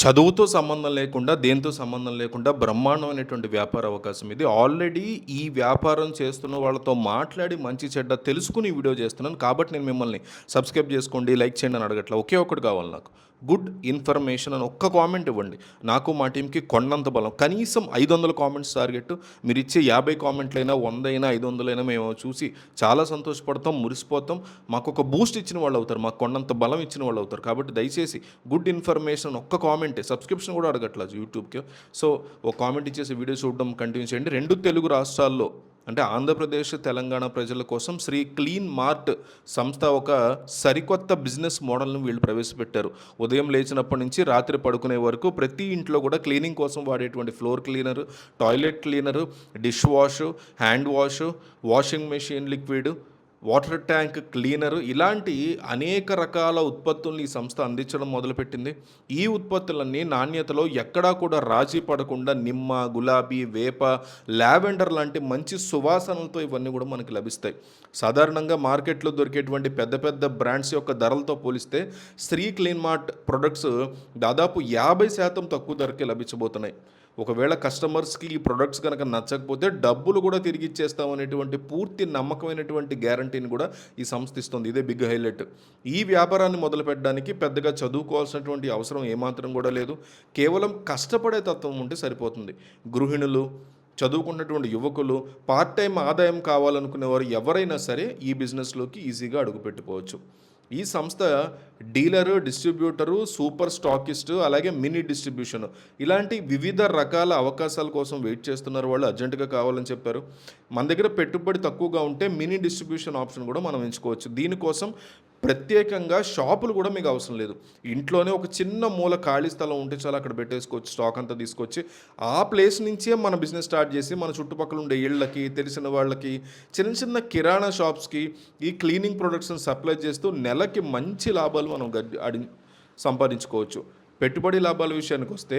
చదువుతో సంబంధం లేకుండా, దేనితో సంబంధం లేకుండా బ్రహ్మాండమైనటువంటి వ్యాపార అవకాశం ఇది. ఆల్రెడీ ఈ వ్యాపారం చేస్తున్న వాళ్ళతో మాట్లాడి మంచి చెడ్డ తెలుసుకొని ఈ వీడియో చేస్తున్నాను. కాబట్టి నేను మిమ్మల్ని సబ్స్క్రైబ్ చేసుకోండి, లైక్ చేయండి అని అడగట్లా. ఒకే ఒక్కటి కావాలి నాకు. గుడ్ ఇన్ఫర్మేషన్ అని ఒక్క కామెంట్ ఇవ్వండి. నాకు మా టీంకి కొండంత బలం. కనీసం 500 కామెంట్స్ టార్గెట్. మీరు ఇచ్చే 50 కామెంట్లైనా, 100 అయినా, 500 అయినా మేము చూసి చాలా సంతోషపడతాం, మురిసిపోతాం. మాకు ఒక బూస్ట్ ఇచ్చిన వాళ్ళు అవుతారు, మాకు కొండంత బలం ఇచ్చిన వాళ్ళు అవుతారు. కాబట్టి దయచేసి గుడ్ ఇన్ఫర్మేషన్ ఒక్క కామెంటే, సబ్స్క్రిప్షన్ కూడా అడగట్లేదు యూట్యూబ్కి. సో ఒక కామెంట్ ఇచ్చేసి వీడియో చూడడం కంటిన్యూ చేయండి. 2 తెలుగు రాష్ట్రాల్లో అంటే ఆంధ్రప్రదేశ్, తెలంగాణ ప్రజల కోసం శ్రీ క్లీన్ మార్ట్ సంస్థ ఒక సరికొత్త బిజినెస్ మోడల్ను వీళ్ళు ప్రవేశపెట్టారు. ఉదయం లేచినప్పటి నుంచి రాత్రి పడుకునే వరకు ప్రతి ఇంట్లో కూడా క్లీనింగ్ కోసం వాడేటువంటి floor cleaner, toilet cleaner, dish wash, hand wash, washing machine liquid, water tank cleaner ఇలాంటి అనేక రకాల ఉత్పత్తులను ఈ సంస్థ అందించడం మొదలుపెట్టింది. ఈ ఉత్పత్తులన్నీ నాణ్యతలో ఎక్కడా కూడా రాజీ పడకుండా నిమ్మ, గులాబీ, వేప, లావెండర్ లాంటి మంచి సువాసనలతో ఇవన్నీ కూడా మనకి లభిస్తాయి. సాధారణంగా మార్కెట్లో దొరికేటువంటి పెద్ద పెద్ద బ్రాండ్స్ యొక్క ధరలతో పోలిస్తే శ్రీ క్లీన్ మార్ట్ ప్రొడక్ట్స్ దాదాపు 50% తక్కువ ధరకే లభించబోతున్నాయి. ఒకవేళ కస్టమర్స్కి ఈ ప్రొడక్ట్స్ కనుక నచ్చకపోతే డబ్బులు కూడా తిరిగి ఇచ్చేస్తామనేటువంటి పూర్తి నమ్మకమైనటువంటి గ్యారంటీని కూడా ఈ సంస్థ ఇస్తుంది. ఇదే బిగ్ హైలైట్. ఈ వ్యాపారాన్ని మొదలుపెట్టడానికి పెద్దగా చదువుకోవాల్సినటువంటి అవసరం ఏమాత్రం కూడా లేదు. కేవలం కష్టపడే తత్వం ఉంటే సరిపోతుంది. గృహిణులు, చదువుకున్నటువంటి యువకులు, పార్ట్ టైం ఆదాయం కావాలనుకునేవారు ఎవరైనా సరే ఈ బిజినెస్లోకి ఈజీగా అడుగుపెట్టుకోవచ్చు. ఈ సంస్థ డీలరు, డిస్ట్రిబ్యూటరు, సూపర్ స్టాకిస్టు, అలాగే మినీ డిస్ట్రిబ్యూషన్ ఇలాంటి వివిధ రకాల అవకాశాల కోసం వెయిట్ చేస్తున్నారు. వాళ్ళు అర్జెంటుగా కావాలని చెప్పారు. మన దగ్గర పెట్టుబడి తక్కువగా ఉంటే మినీ డిస్ట్రిబ్యూషన్ ఆప్షన్ కూడా మనం ఎంచుకోవచ్చు. దీనికోసం ప్రత్యేకంగా షాపులు కూడా మీకు అవసరం లేదు. ఇంట్లోనే ఒక చిన్న మూల ఖాళీ స్థలం ఉంటే చాలా, అక్కడ పెట్టేసుకోవచ్చు. స్టాక్ అంతా తీసుకొచ్చి ఆ ప్లేస్ నుంచే మన బిజినెస్ స్టార్ట్ చేసి మన చుట్టుపక్కల ఉండే ఇళ్ళకి, తెలిసిన వాళ్ళకి, చిన్న చిన్న కిరాణా షాప్స్కి ఈ క్లీనింగ్ ప్రొడక్ట్స్ని సప్లై చేస్తూ నెలకి మంచి లాభాలు మనం సంపాదించుకోవచ్చు. పెట్టుబడి లాభాల విషయానికి వస్తే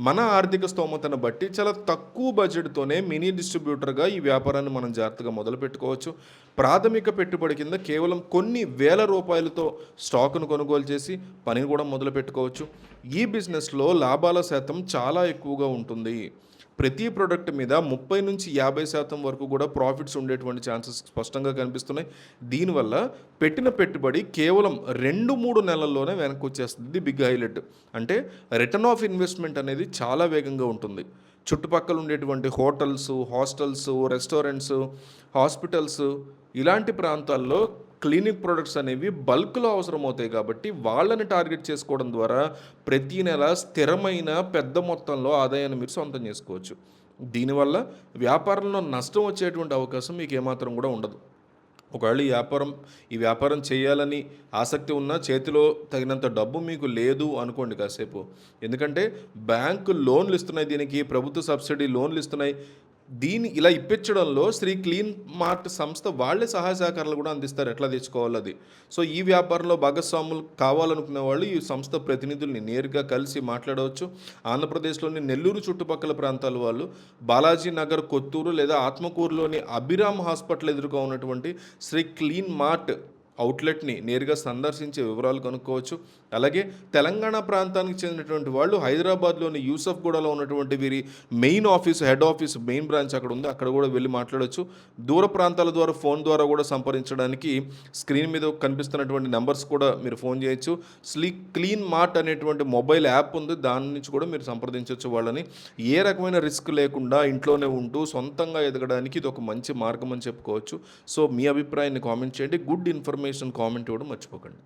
మన ఆర్థిక స్తోమతను బట్టి చాలా తక్కువ బడ్జెట్తోనే మినీ డిస్ట్రిబ్యూటర్గా ఈ వ్యాపారాన్ని మనం జాగ్రత్తగా మొదలు పెట్టుకోవచ్చు. ప్రాథమిక పెట్టుబడి కింద కేవలం కొన్ని వేల రూపాయలతో స్టాకును కొనుగోలు చేసి పనిని కూడా మొదలు పెట్టుకోవచ్చు. ఈ బిజినెస్లో లాభాల శాతం చాలా ఎక్కువగా ఉంటుంది. ప్రతి ప్రోడక్ట్ మీద 30 నుంచి 50% వరకు కూడా ప్రాఫిట్స్ ఉండేటువంటి ఛాన్సెస్ స్పష్టంగా కనిపిస్తున్నాయి. దీనివల్ల పెట్టిన పెట్టుబడి కేవలం 2-3 నెలల్లోనే వెనక్కి వచ్చేస్తుంది. ఇది బిగ్ హైలైట్. అంటే రిటర్న్ ఆఫ్ ఇన్వెస్ట్మెంట్ అనేది చాలా వేగంగా ఉంటుంది. చుట్టుపక్కల ఉండేటువంటి హోటల్స్, హాస్టల్స్, రెస్టారెంట్స్, హాస్పిటల్స్ ఇలాంటి ప్రాంతాల్లో క్లినిక్ ప్రొడక్ట్స్ అనేవి బల్క్లో అవసరమవుతాయి. కాబట్టి వాళ్ళని టార్గెట్ చేసుకోవడం ద్వారా ప్రతి నెల స్థిరమైన పెద్ద మొత్తంలో ఆదాయాన్ని మీరు సొంతం చేసుకోవచ్చు. దీనివల్ల వ్యాపారంలో నష్టం వచ్చేటువంటి అవకాశం మీకు ఏమాత్రం కూడా ఉండదు. ఒకవేళ ఈ వ్యాపారం చేయాలని ఆసక్తి ఉన్నా చేతిలో తగినంత డబ్బు మీకు లేదు అనుకోండి కాసేపు. ఎందుకంటే బ్యాంకు లోన్లు ఇస్తున్నాయి, దీనికి ప్రభుత్వ సబ్సిడీ లోన్లు ఇస్తున్నాయి. ఇలా ఇప్పించడంలో శ్రీ క్లీన్ మార్ట్ సంస్థ వాళ్ళే సహాయ సహకారాలు కూడా అందిస్తారు, ఎట్లా తెచ్చుకోవాలి అది. సో ఈ వ్యాపారంలో భాగస్వాములు కావాలనుకునే వాళ్ళు ఈ సంస్థ ప్రతినిధుల్ని నేరుగా కలిసి మాట్లాడవచ్చు. ఆంధ్రప్రదేశ్లోని నెల్లూరు చుట్టుపక్కల ప్రాంతాల వాళ్ళు బాలాజీ నగర్, కొత్తూరు లేదా ఆత్మకూరులోని అభిరామ్ హాస్పిటల్ ఎదురుగా ఉన్నటువంటి శ్రీ క్లీన్ మార్ట్ అవుట్లెట్ని నేరుగా సందర్శించే వివరాలు కనుక్కోవచ్చు. అలాగే తెలంగాణ ప్రాంతానికి చెందినటువంటి వాళ్ళు హైదరాబాద్లోని యూసఫ్గూడలో ఉన్నటువంటి వీరి main office, head office, main branch అక్కడ ఉంది, అక్కడ కూడా వెళ్ళి మాట్లాడవచ్చు. దూర ప్రాంతాల ద్వారా ఫోన్ ద్వారా కూడా సంప్రదించడానికి స్క్రీన్ మీద కనిపిస్తున్నటువంటి నెంబర్స్ కూడా మీరు ఫోన్ చేయొచ్చు. క్లీన్ మార్ట్ అనేటువంటి మొబైల్ యాప్ ఉంది, దాని నుంచి కూడా మీరు సంప్రదించవచ్చు వాళ్ళని. ఏ రకమైన రిస్క్ లేకుండా ఇంట్లోనే ఉంటూ సొంతంగా ఎదగడానికి ఇది ఒక మంచి మార్గం అని చెప్పుకోవచ్చు. సో మీ అభిప్రాయాన్ని కామెంట్ చేయండి. గుడ్ ఇన్ఫర్మేషన్ కామెంట్ ఇవ్వడం మర్చిపోకండి.